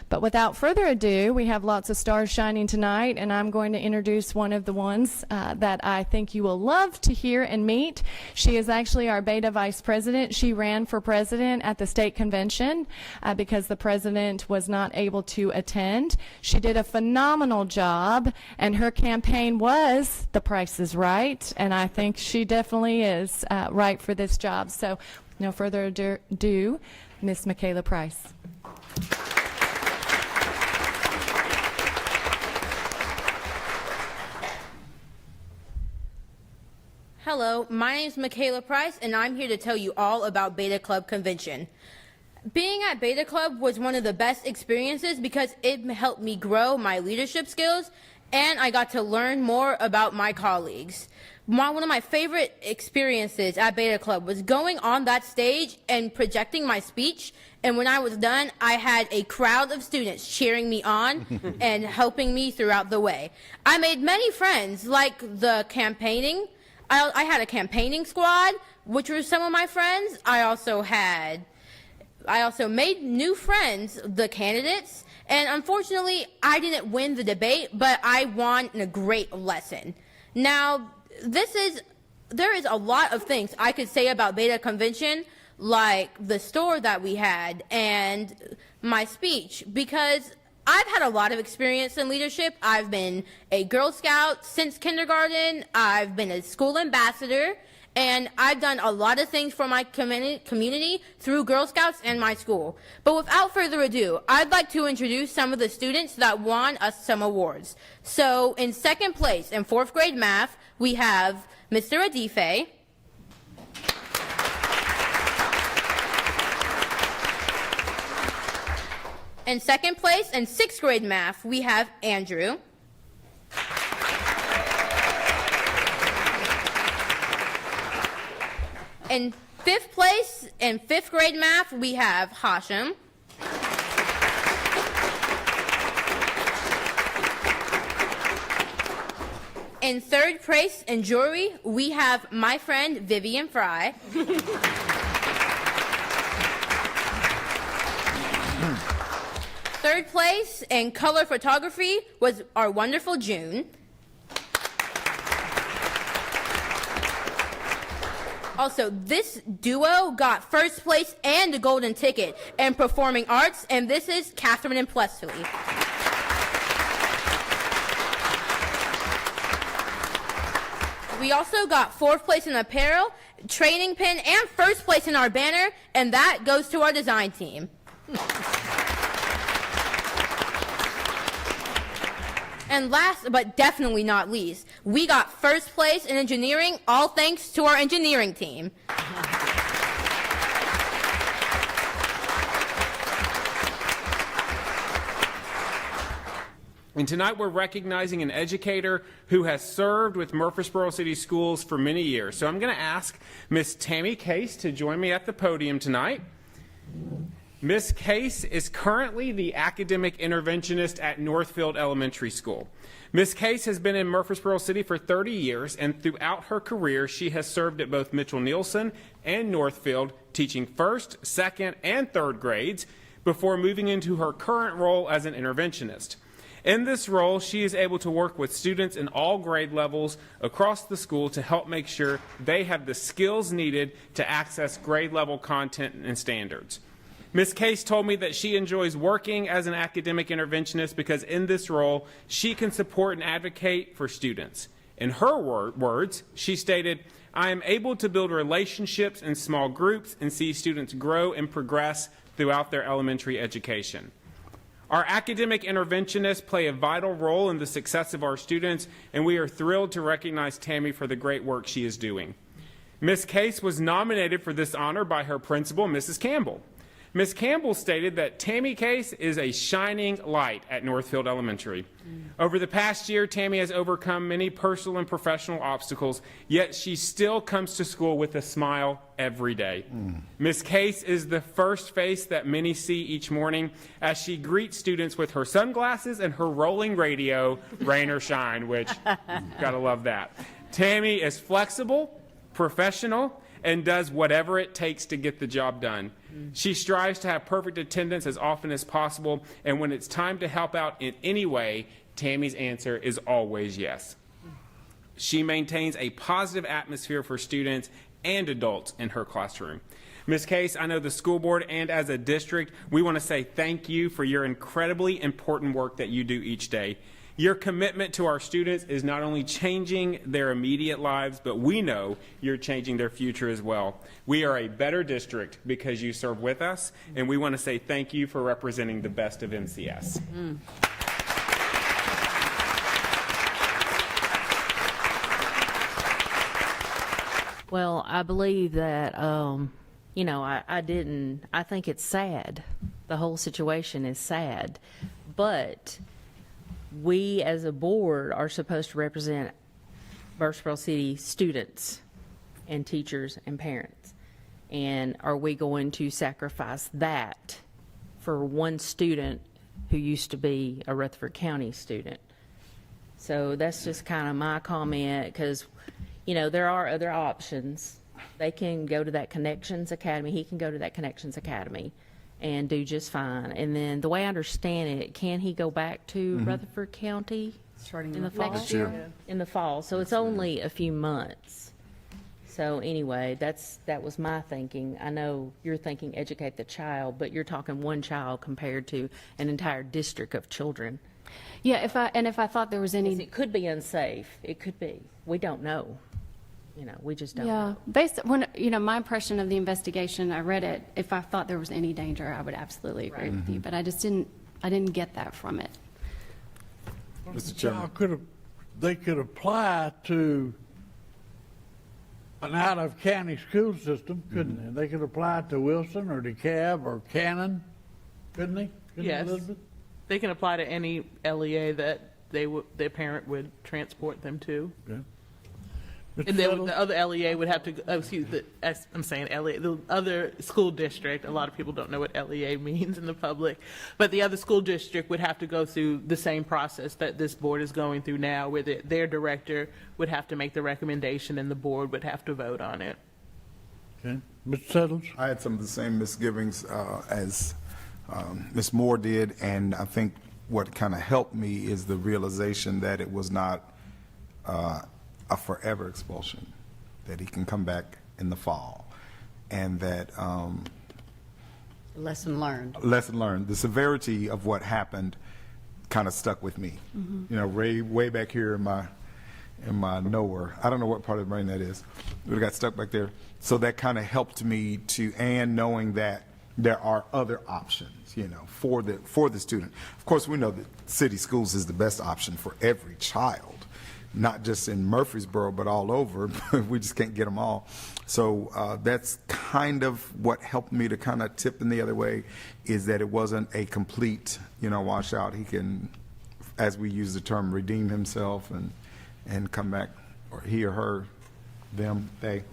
But without further ado, we have lots of stars shining tonight, and I'm going to introduce one of the ones that I think you will love to hear and meet. She is actually our Beta Vice President. She ran for president at the state convention because the president was not able to attend. She did a phenomenal job, and her campaign was The Price is Right, and I think she definitely is right for this job. So, no further ado, Miss Michaela Price. Hello, my name is Michaela Price, and I'm here to tell you all about Beta Club Convention. Being at Beta Club was one of the best experiences because it helped me grow my leadership skills, and I got to learn more about my colleagues. One of my favorite experiences at Beta Club was going on that stage and projecting my speech, and when I was done, I had a crowd of students cheering me on and helping me throughout the way. I made many friends, like the campaigning. I had a campaigning squad, which were some of my friends. I also made new friends, the candidates, and unfortunately, I didn't win the debate, but I won a great lesson. Now, there is a lot of things I could say about Beta Convention, like the store that we had and my speech, because I've had a lot of experience in leadership. I've been a Girl Scout since kindergarten. I've been a school ambassador, and I've done a lot of things for my community through Girl Scouts and my school. But without further ado, I'd like to introduce some of the students that won us some awards. So in second place in 4th grade math, we have Mr. Adife. In second place in 6th grade math, we have Andrew. In 5th place in 5th grade math, we have Hashim. In 3rd place in jewelry, we have my friend Vivian Fry. Third place in color photography was our wonderful June. Also, this duo got first place and the golden ticket in performing arts, and this is Catherine and Plessley. We also got 4th place in apparel, training pin, and 1st place in our banner, and that goes to our design team. And last but definitely not least, we got 1st place in engineering, all thanks to our engineering team. And tonight we're recognizing an educator who has served with Murfreesboro City Schools for many years. So I'm going to ask Miss Tammy Case to join me at the podium tonight. Ms. Case is currently the academic interventionist at Northfield Elementary School. Ms. Case has been in Murfreesboro City for 30 years, and throughout her career, she has served at both Mitchell-Nielsen and Northfield, teaching 1st, 2nd, and 3rd grades before moving into her current role as an interventionist. In this role, she is able to work with students in all grade levels across the school to help make sure they have the skills needed to access grade level content and standards. Ms. Case told me that she enjoys working as an academic interventionist because in this role, she can support and advocate for students. In her words, she stated, "I am able to build relationships in small groups and see students grow and progress throughout their elementary education." Our academic interventionists play a vital role in the success of our students, and we are thrilled to recognize Tammy for the great work she is doing. Ms. Case was nominated for this honor by her principal, Mrs. Campbell. Ms. Campbell stated that Tammy Case is a shining light at Northfield Elementary. Over the past year, Tammy has overcome many personal and professional obstacles, yet she still comes to school with a smile every day. Ms. Case is the first face that many see each morning as she greets students with her sunglasses and her rolling radio, rain or shine, which, gotta love that. Tammy is flexible, professional, and does whatever it takes to get the job done. She strives to have perfect attendance as often as possible, and when it's time to help out in any way, Tammy's answer is always yes. She maintains a positive atmosphere for students and adults in her classroom. Ms. Case, I know the school board and as a district, we want to say thank you for your incredibly important work that you do each day. Your commitment to our students is not only changing their immediate lives, but we know you're changing their future as well. We are a better district because you serve with us, and we want to say thank you for representing the best of MCS. Well, I believe that, you know, I think it's sad. The whole situation is sad. But we as a board are supposed to represent Murfreesboro City students and teachers and parents. And are we going to sacrifice that for one student who used to be a Rutherford County student? So that's just kind of my comment, because, you know, there are other options. They can go to that Connections Academy. He can go to that Connections Academy and do just fine. And then the way I understand it, can he go back to Rutherford County Starting in the fall? next year. In the fall. So it's only a few months. So anyway, that was my thinking. I know you're thinking educate the child, but you're talking one child compared to an entire district of children. Yeah, if I thought there was any, It could be unsafe. It could be. We don't know. You know, we just don't yeah, know. based when, you know, my impression of the investigation, I read it. If I thought there was any danger, I would absolutely agree with you. But I didn't get that from it. Mr. Chairman. They could apply to an out-of-county school system, couldn't they? They could apply to Wilson or DeKalb or Cannon, couldn't they? Couldn't Yes. Elizabeth? They can apply to any LEA that their parent would transport them to. Okay. And Mr. then Settles? the other LEA would have to, I'm saying LEA, the other school district, a lot of people don't know what LEA means in the public, but the other school district would have to go through the same process that this board is going through now, where their director would have to make the recommendation and the board would have to vote on it. Okay. Mr. Settles? I had some of the same misgivings as Ms. Moore did, and I think what kind of helped me is the realization that it was not a forever expulsion, that he can come back in the fall, and that Lesson learned. lesson learned, the severity of what happened kind of stuck with me. You know, way back here in my nowhere, I don't know what part of the brain that is, but it got stuck back there. So that kind of helped me and knowing that there are other options, you know, for the student. Of course, we know that city schools is the best option for every child, not just in Murfreesboro, but all over. We just can't get them all. So that's kind of what helped me to kind of tip in the other way, is that it wasn't a complete, you know, washout. He can, as we use the term, redeem himself and come back, or he or her, them, they,